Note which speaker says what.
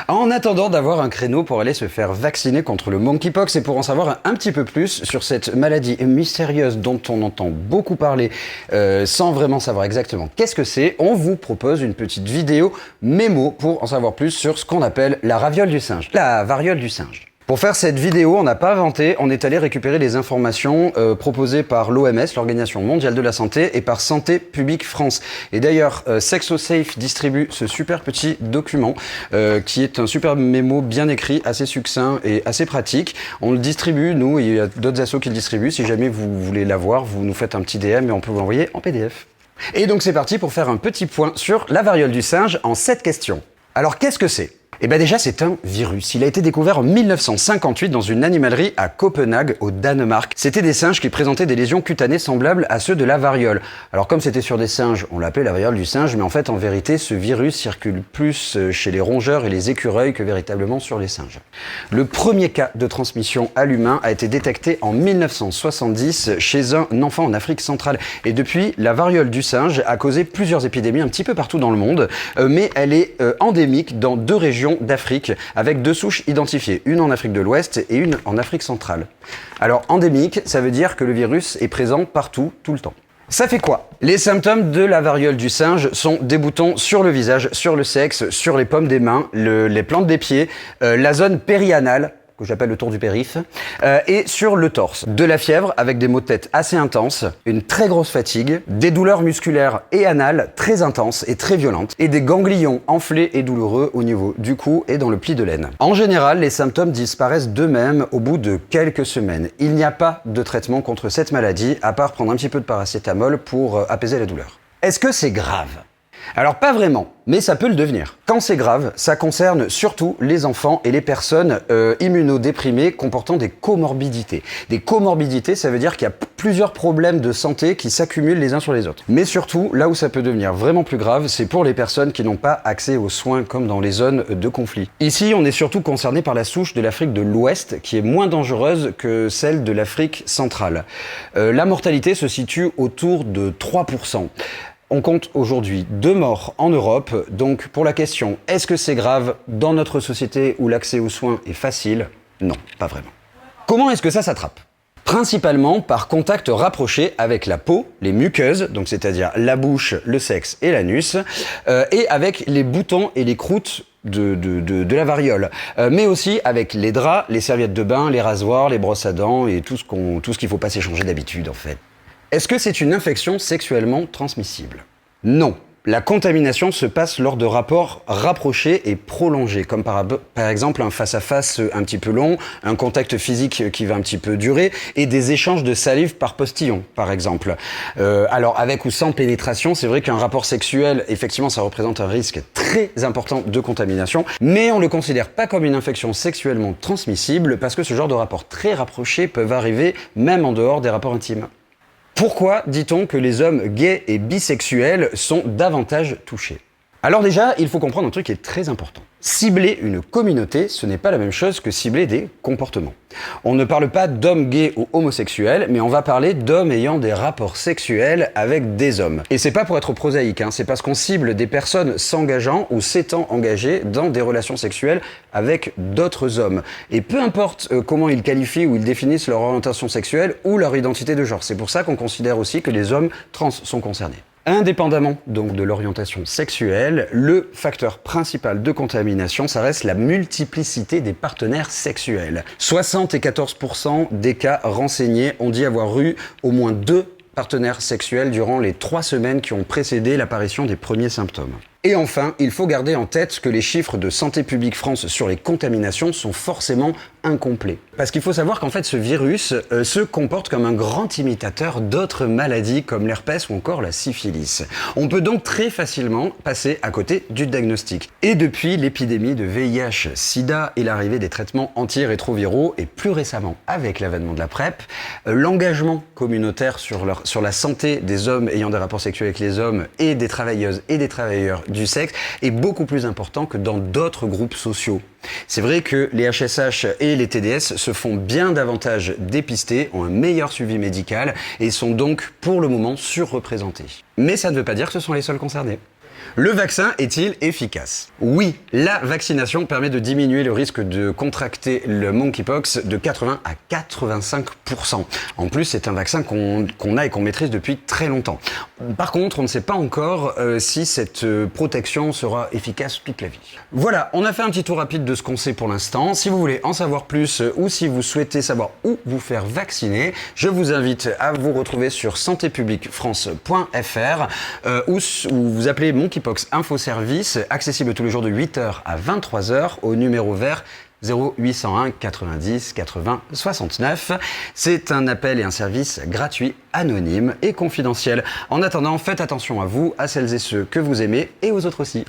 Speaker 1: En attendant d'avoir un créneau pour aller se faire vacciner contre le monkeypox et pour en savoir un petit peu plus sur cette maladie mystérieuse dont on entend beaucoup parler sans vraiment savoir exactement qu'est-ce que c'est, on vous propose une petite vidéo mémo pour en savoir plus sur ce qu'on appelle la raviole du singe, la variole du singe. Pour faire cette vidéo, on n'a pas inventé, on est allé récupérer les informations proposées par l'OMS, l'Organisation mondiale de la santé, et par Santé publique France. Et d'ailleurs, SexoSafe distribue ce super petit document qui est un super mémo bien écrit, assez succinct et assez pratique. On le distribue, nous, et il y a d'autres assos qui le distribuent. Si jamais vous voulez l'avoir, vous nous faites un petit DM et on peut vous l'envoyer en PDF. Et donc c'est parti pour faire un petit point sur la variole du singe en 7 questions. Alors qu'est-ce que c'est ? Eh bien déjà, c'est un virus. Il a été découvert en 1958 dans une animalerie à Copenhague, au Danemark. C'était des singes qui présentaient des lésions cutanées semblables à ceux de la variole. Alors comme c'était sur des singes, on l'appelait la variole du singe, mais en fait, en vérité, ce virus circule plus chez les rongeurs et les écureuils que véritablement sur les singes. Le premier cas de transmission à l'humain a été détecté en 1970 chez un enfant en Afrique centrale. Et depuis, la variole du singe a causé plusieurs épidémies un petit peu partout dans le monde, mais elle est endémique dans 2 régions d'Afrique, avec 2 souches identifiées, une en Afrique de l'Ouest et une en Afrique centrale. Alors endémique, ça veut dire que le virus est présent partout, tout le temps. Ça fait quoi? Les symptômes de la variole du singe sont des boutons sur le visage, sur le sexe, sur les paumes des mains, les plantes des pieds, la zone périanale, que j'appelle le tour du périph', et sur le torse. De la fièvre avec des maux de tête assez intenses, une très grosse fatigue, des douleurs musculaires et anales très intenses et très violentes, et des ganglions enflés et douloureux au niveau du cou et dans le pli de l'aine. En général, les symptômes disparaissent d'eux-mêmes au bout de quelques semaines. Il n'y a pas de traitement contre cette maladie, à part prendre un petit peu de paracétamol pour apaiser la douleur. Est-ce que c'est grave ? Alors pas vraiment, mais ça peut le devenir. Quand c'est grave, ça concerne surtout les enfants et les personnes immunodéprimées comportant des comorbidités. Des comorbidités, ça veut dire qu'il y a plusieurs problèmes de santé qui s'accumulent les uns sur les autres. Mais surtout, là où ça peut devenir vraiment plus grave, c'est pour les personnes qui n'ont pas accès aux soins comme dans les zones de conflit. Ici, on est surtout concerné par la souche de l'Afrique de l'Ouest, qui est moins dangereuse que celle de l'Afrique centrale. La mortalité se situe autour de 3%. On compte aujourd'hui 2 morts en Europe, donc pour la question « Est-ce que c'est grave dans notre société où l'accès aux soins est facile ?» Non, pas vraiment. Comment est-ce que ça s'attrape ? Principalement par contact rapproché avec la peau, les muqueuses, donc c'est-à-dire la bouche, le sexe et l'anus, et avec les boutons et les croûtes de la variole, mais aussi avec les draps, les serviettes de bain, les rasoirs, les brosses à dents et tout ce qu'il faut pas s'échanger d'habitude en fait. Est-ce que c'est une infection sexuellement transmissible ? Non. La contamination se passe lors de rapports rapprochés et prolongés, comme par exemple un face-à-face un petit peu long, un contact physique qui va un petit peu durer, et des échanges de salive par postillon, par exemple. Alors, avec ou sans pénétration, c'est vrai qu'un rapport sexuel, effectivement, ça représente un risque très important de contamination, mais on le considère pas comme une infection sexuellement transmissible, parce que ce genre de rapports très rapprochés peuvent arriver même en dehors des rapports intimes. Pourquoi dit-on que les hommes gays et bisexuels sont davantage touchés ? Alors déjà, il faut comprendre un truc qui est très important. Cibler une communauté, ce n'est pas la même chose que cibler des comportements. On ne parle pas d'hommes gays ou homosexuels, mais on va parler d'hommes ayant des rapports sexuels avec des hommes. Et c'est pas pour être prosaïque, c'est parce qu'on cible des personnes s'engageant ou s'étant engagées dans des relations sexuelles avec d'autres hommes. Et peu importe comment ils qualifient ou ils définissent leur orientation sexuelle ou leur identité de genre. C'est pour ça qu'on considère aussi que les hommes trans sont concernés. Indépendamment donc de l'orientation sexuelle, le facteur principal de contamination, ça reste la multiplicité des partenaires sexuels. 74% des cas renseignés ont dit avoir eu au moins 2 partenaires sexuels durant les 3 semaines qui ont précédé l'apparition des premiers symptômes. Et enfin, il faut garder en tête que les chiffres de Santé publique France sur les contaminations sont forcément incomplets. Parce qu'il faut savoir qu'en fait, ce virus se comporte comme un grand imitateur d'autres maladies comme l'herpès ou encore la syphilis. On peut donc très facilement passer à côté du diagnostic. Et depuis l'épidémie de VIH-Sida et l'arrivée des traitements antirétroviraux, et plus récemment avec l'avènement de la PrEP, l'engagement communautaire sur la santé des hommes ayant des rapports sexuels avec les hommes et des travailleuses et des travailleurs du sexe est beaucoup plus important que dans d'autres groupes sociaux. C'est vrai que les HSH et les TDS se font bien davantage dépister, ont un meilleur suivi médical et sont donc pour le moment surreprésentés. Mais ça ne veut pas dire que ce sont les seuls concernés. Le vaccin est-il efficace? Oui, la vaccination permet de diminuer le risque de contracter le monkeypox de 80 à 85%. En plus, c'est un vaccin qu'on a et qu'on maîtrise depuis très longtemps. Par contre, on ne sait pas encore si cette protection sera efficace toute la vie. Voilà, on a fait un petit tour rapide de ce qu'on sait pour l'instant. Si vous voulez en savoir plus ou si vous souhaitez savoir où vous faire vacciner, je vous invite à vous retrouver sur santépubliquefrance.fr où vous appelez Monkeypox Info Service, accessible tous les jours de 8h à 23h au numéro vert 0801 90 80 69. C'est un appel et un service gratuit, anonyme et confidentiel. En attendant, faites attention à vous, à celles et ceux que vous aimez et aux autres aussi.